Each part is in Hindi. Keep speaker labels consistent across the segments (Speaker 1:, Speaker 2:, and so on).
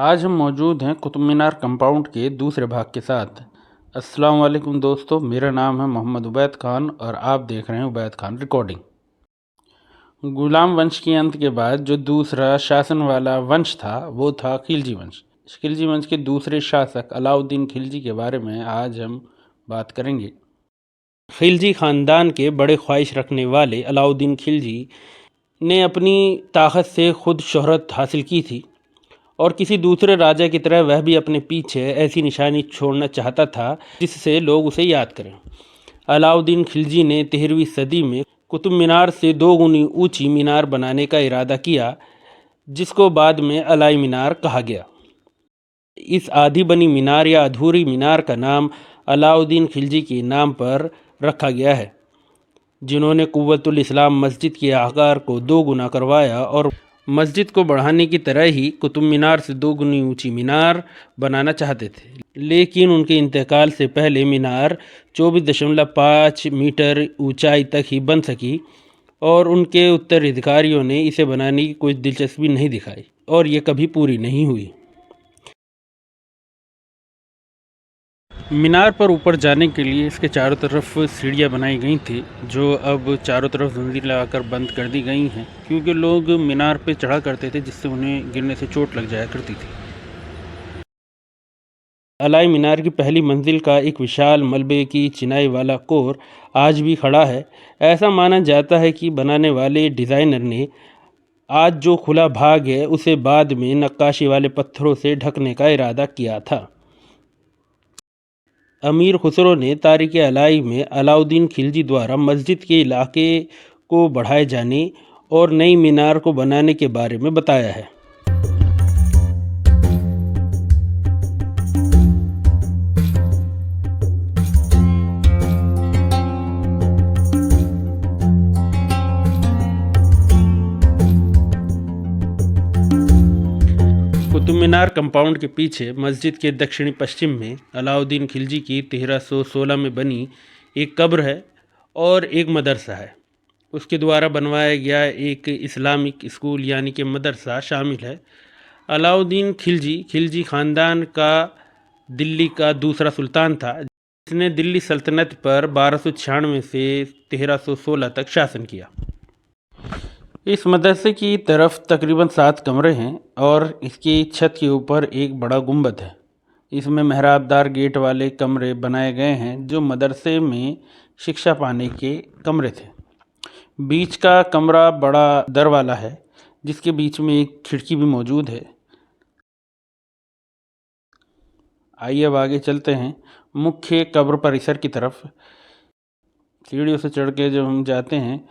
Speaker 1: आज हम मौजूद हैं कुतुब मीनार कंपाउंड के दूसरे भाग के साथ। अस्सलाम वालेकुम दोस्तों, मेरा नाम है मोहम्मद उबैद खान और आप देख रहे हैं उबैद खान रिकॉर्डिंग। गुलाम वंश के अंत के बाद जो दूसरा शासन वाला वंश था वो था खिलजी वंश। खिलजी वंश के दूसरे शासक अलाउद्दीन खिलजी के बारे में आज हम बात करेंगे। खिलजी ख़ानदान के बड़े ख्वाहिश रखने वाले अलाउद्दीन खिलजी ने अपनी ताकत से खुद शोहरत हासिल की थी और किसी दूसरे राजा की तरह वह भी अपने पीछे ऐसी निशानी छोड़ना चाहता था जिससे लोग उसे याद करें। अलाउद्दीन खिलजी ने 13वीं सदी में कुतुब मीनार से 2 गुनी ऊंची मीनार बनाने का इरादा किया, जिसको बाद में अलाई मीनार कहा गया। इस आधी बनी मीनार या अधूरी मीनार का नाम अलाउद्दीन खिलजी के नाम पर रखा गया है, जिन्होंने कुव्वतुल इस्लाम मस्जिद के आकार को 2 गुना करवाया और मस्जिद को बढ़ाने की तरह ही कुतुब मीनार से 2 गुनी ऊंची मीनार बनाना चाहते थे, लेकिन उनके इंतकाल से पहले मीनार 24.5 मीटर ऊंचाई तक ही बन सकी और उनके उत्तराधिकारियों ने इसे बनाने की कोई दिलचस्पी नहीं दिखाई और ये कभी पूरी नहीं हुई। मीनार पर ऊपर जाने के लिए इसके चारों तरफ सीढ़ियाँ बनाई गई थी, जो अब चारों तरफ जंजीर लगाकर बंद कर दी गई हैं, क्योंकि लोग मीनार पर चढ़ा करते थे जिससे उन्हें गिरने से चोट लग जाया करती थी। अलाई मीनार की पहली मंजिल का एक विशाल मलबे की चिनाई वाला कोर आज भी खड़ा है। ऐसा माना जाता है कि बनाने वाले डिज़ाइनर ने आज जो खुला भाग है उसे बाद में नक्काशी वाले पत्थरों से ढकने का इरादा किया था। अमीर खुसरो ने तारीख़ अलाई में अलाउद्दीन खिलजी द्वारा मस्जिद के इलाके को बढ़ाए जाने और नई मीनार को बनाने के बारे में बताया है। कुतुब मीनार कंपाउंड के पीछे मस्जिद के दक्षिणी पश्चिम में अलाउद्दीन खिलजी की 1316 में बनी एक कब्र है और एक मदरसा है। उसके द्वारा बनवाया गया एक इस्लामिक स्कूल यानी कि मदरसा शामिल है। अलाउद्दीन खिलजी ख़ानदान का दिल्ली का दूसरा सुल्तान था, जिसने दिल्ली सल्तनत पर 1296 से 1316 तक शासन किया। इस मदरसे की तरफ तकरीबन 7 कमरे हैं और इसकी छत के ऊपर एक बड़ा गुंबद है। इसमें मेहराबदार गेट वाले कमरे बनाए गए हैं जो मदरसे में शिक्षा पाने के कमरे थे। बीच का कमरा बड़ा दर वाला है, जिसके बीच में एक खिड़की भी मौजूद है। आइए अब आगे चलते हैं मुख्य कब्र परिसर की तरफ। सीढ़ियों से चढ़ के जब हम जाते हैं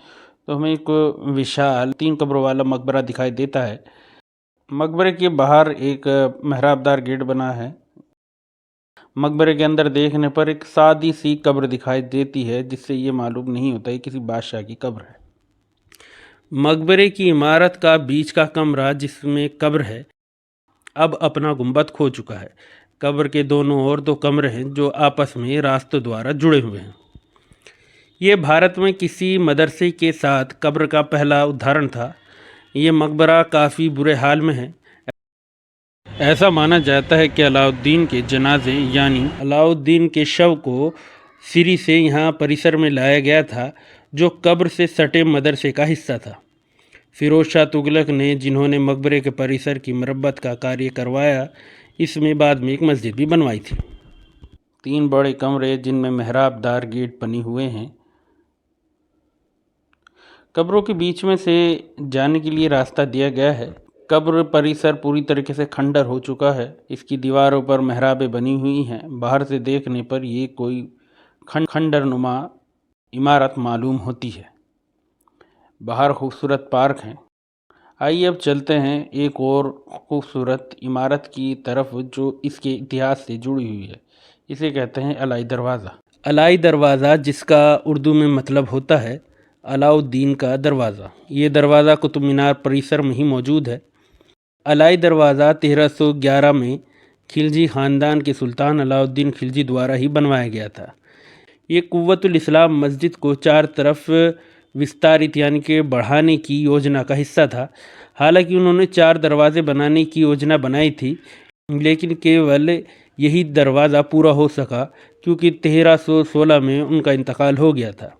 Speaker 1: तो हमें एक विशाल 3 कब्रों वाला मकबरा दिखाई देता है। मकबरे के बाहर एक मेहराबदार गेट बना है। मकबरे के अंदर देखने पर एक सादी सी कब्र दिखाई देती है, जिससे ये मालूम नहीं होता है किसी बादशाह की कब्र है। मकबरे की इमारत का बीच का कमरा जिसमें कब्र है अब अपना गुंबद खो चुका है। कब्र के दोनों ओर 2 कमरे हैं जो आपस में रास्तों द्वारा जुड़े हुए हैं। ये भारत में किसी मदरसे के साथ कब्र का पहला उदाहरण था। ये मकबरा काफ़ी बुरे हाल में है। ऐसा माना जाता है कि अलाउद्दीन के जनाजे यानी अलाउद्दीन के शव को सीरी से यहाँ परिसर में लाया गया था, जो कब्र से सटे मदरसे का हिस्सा था। फिरोज शाह तुगलक ने, जिन्होंने मकबरे के परिसर की मरम्मत का कार्य करवाया, इसमें बाद में एक मस्जिद भी बनवाई थी। 3 बड़े कमरे जिनमें मेहराबदार गेट बने हुए हैं। कब्रों के बीच में से जाने के लिए रास्ता दिया गया है। कब्र परिसर पूरी तरीके से खंडर हो चुका है। इसकी दीवारों पर मेहराबें बनी हुई हैं। बाहर से देखने पर ये कोई खंडर नुमा इमारत मालूम होती है। बाहर खूबसूरत पार्क हैं। आइए अब चलते हैं एक और खूबसूरत इमारत की तरफ जो इसके इतिहास से जुड़ी हुई है। इसे कहते हैं अलाई दरवाज़ा। अलाई दरवाज़ा, जिसका उर्दू में मतलब होता है अलाउद्दीन का दरवाज़ा। ये दरवाज़ा कुतुब मीनार परिसर में ही मौजूद है। अलाई दरवाज़ा 1311 में खिलजी ख़ानदान के सुल्तान अलाउद्दीन खिलजी द्वारा ही बनवाया गया था। ये कुव्वतुल इस्लाम मस्जिद को 4 तरफ विस्तारित यानी कि बढ़ाने की योजना का हिस्सा था। हालांकि उन्होंने 4 दरवाजे बनाने की योजना बनाई थी, लेकिन केवल यही दरवाज़ा पूरा हो सका क्योंकि 1316 में उनका इंतकाल हो गया था।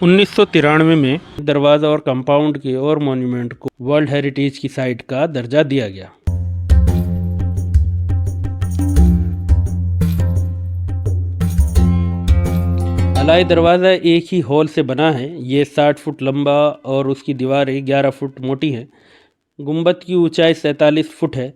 Speaker 1: 1993 में दरवाज़ा और कंपाउंड के और मॉन्यूमेंट को वर्ल्ड हेरिटेज की साइट का दर्जा दिया गया। अलाई दरवाज़ा एक ही हॉल से बना है। ये 60 फुट लंबा और उसकी दीवारें 11 फुट मोटी हैं। गुंबद की ऊंचाई 47 फुट है।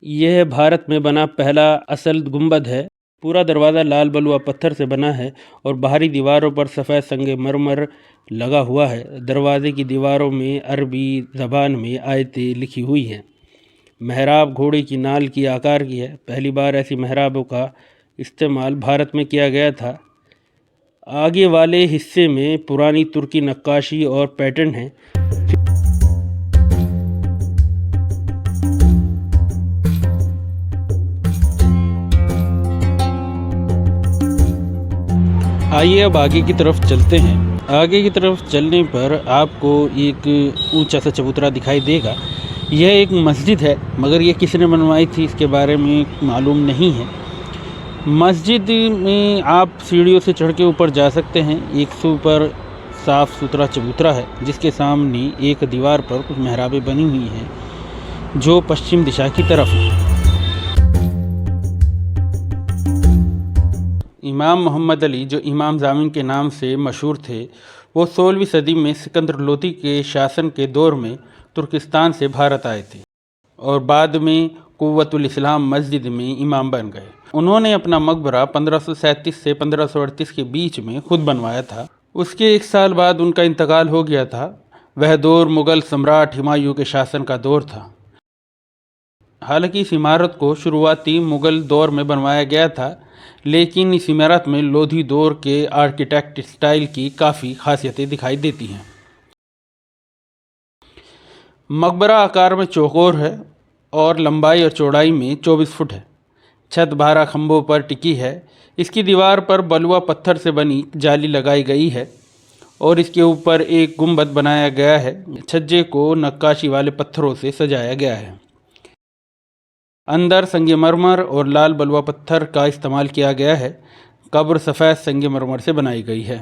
Speaker 1: यह भारत में बना पहला असल गुंबद है। पूरा दरवाज़ा लाल बलुआ पत्थर से बना है और बाहरी दीवारों पर सफ़ेद संगमरमर लगा हुआ है। दरवाजे की दीवारों में अरबी ज़बान में आयतें लिखी हुई हैं। मेहराब घोड़े की नाल की आकार की है। पहली बार ऐसी मेहराबों का इस्तेमाल भारत में किया गया था। आगे वाले हिस्से में पुरानी तुर्की नक्काशी और पैटर्न है। आइए अब आगे की तरफ चलते हैं। आगे की तरफ चलने पर आपको एक ऊंचा सा चबूतरा दिखाई देगा। यह एक मस्जिद है, मगर ये किसने बनवाई थी इसके बारे में मालूम नहीं है। मस्जिद में आप सीढ़ियों से चढ़ के ऊपर जा सकते हैं। एक ऊपर साफ़ सुथरा चबूतरा है जिसके सामने एक दीवार पर कुछ मेहराबें बनी हुई हैं जो पश्चिम दिशा की तरफ है। इमाम मोहम्मद अली, जो इमाम ज़ामिन के नाम से मशहूर थे, वो 16वीं सदी में सिकंदर लोदी के शासन के दौर में तुर्किस्तान से भारत आए थे और बाद में कुव्वतुल इस्लाम मस्जिद में इमाम बन गए। उन्होंने अपना मकबरा 1537 से 1538 के बीच में खुद बनवाया था। उसके 1 साल बाद उनका इंतकाल हो गया था। वह दौर मुग़ल सम्राट हुमायूं के शासन का दौर था। हालांकि इस इमारत को शुरुआती मुग़ल दौर में बनवाया गया था, लेकिन इस इमारत में लोधी दौर के आर्किटेक्ट स्टाइल की काफ़ी खासियतें दिखाई देती हैं। मकबरा आकार में चौकोर है और लंबाई और चौड़ाई में 24 फुट है। छत 12 खंभों पर टिकी है। इसकी दीवार पर बलुआ पत्थर से बनी जाली लगाई गई है और इसके ऊपर एक गुंबद बनाया गया है। छज्जे को नक्काशी वाले पत्थरों से सजाया गया है। अंदर संगमरमर और लाल बलुआ पत्थर का इस्तेमाल किया गया है। कब्र सफ़ेद संगमरमर से बनाई गई है।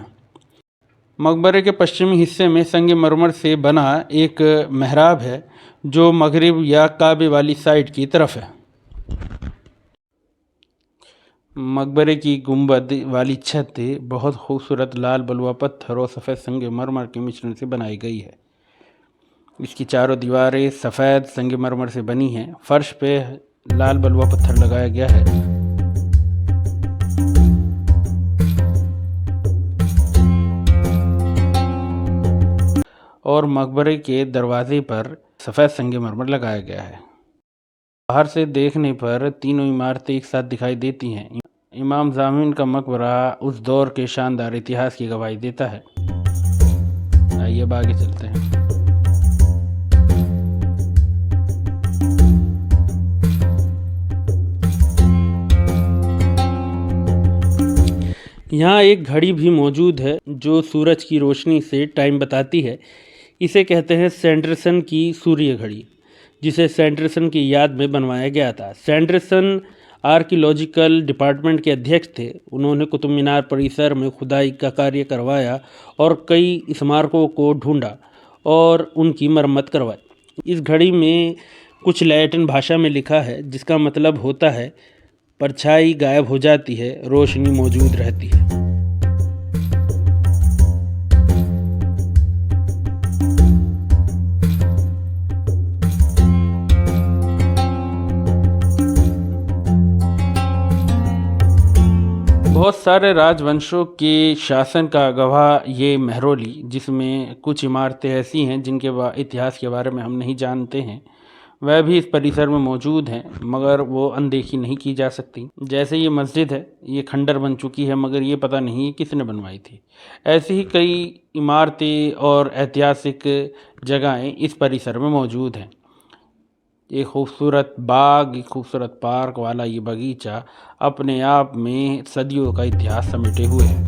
Speaker 1: मकबरे के पश्चिमी हिस्से में संगमरमर से बना एक मेहराब है जो मगरिब या काबे वाली साइड की तरफ है। मकबरे की गुंबद वाली छत बहुत खूबसूरत लाल बलुआ पत्थर और सफ़ेद संगमरमर के मिश्रण से बनाई गई है। इसकी चारों दीवारें सफ़ेद संगमरमर से बनी हैं। फर्श पे लाल बलुआ पत्थर लगाया गया है। और मकबरे के दरवाजे पर सफ़ेद संगमरमर लगाया गया है। बाहर से देखने पर तीनों इमारतें एक साथ दिखाई देती हैं। इमाम ज़ामिन का मकबरा उस दौर के शानदार इतिहास की गवाही देता है। आइए अब आगे चलते हैं। यहाँ एक घड़ी भी मौजूद है जो सूरज की रोशनी से टाइम बताती है। इसे कहते हैं सैंडरसन की सूर्य घड़ी, जिसे सैंडरसन की याद में बनवाया गया था। सैंडरसन आर्कियोलॉजिकल डिपार्टमेंट के अध्यक्ष थे। उन्होंने कुतुब मीनार परिसर में खुदाई का कार्य करवाया और कई स्मारकों को ढूंढा और उनकी मरम्मत करवाई। इस घड़ी में कुछ लैटिन भाषा में लिखा है जिसका मतलब होता है परछाई गायब हो जाती है, रोशनी मौजूद रहती है। बहुत सारे राजवंशों के शासन का गवाह ये महरौली, जिसमें कुछ इमारतें ऐसी हैं जिनके इतिहास के बारे में हम नहीं जानते हैं, वह भी इस परिसर में मौजूद हैं, मगर वो अनदेखी नहीं की जा सकती। जैसे ये मस्जिद है, ये खंडर बन चुकी है, मगर ये पता नहीं किसने बनवाई थी। ऐसी ही कई इमारतें और ऐतिहासिक जगहें इस परिसर में मौजूद हैं। एक खूबसूरत बाग, एक खूबसूरत पार्क वाला ये बगीचा अपने आप में सदियों का इतिहास समेटे हुए है।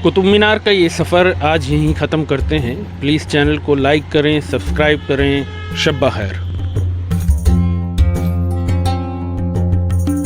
Speaker 1: कुतुब मीनार का ये सफ़र आज यहीं ख़त्म करते हैं। प्लीज़ चैनल को लाइक करें, सब्सक्राइब करें। शब बख़ैर।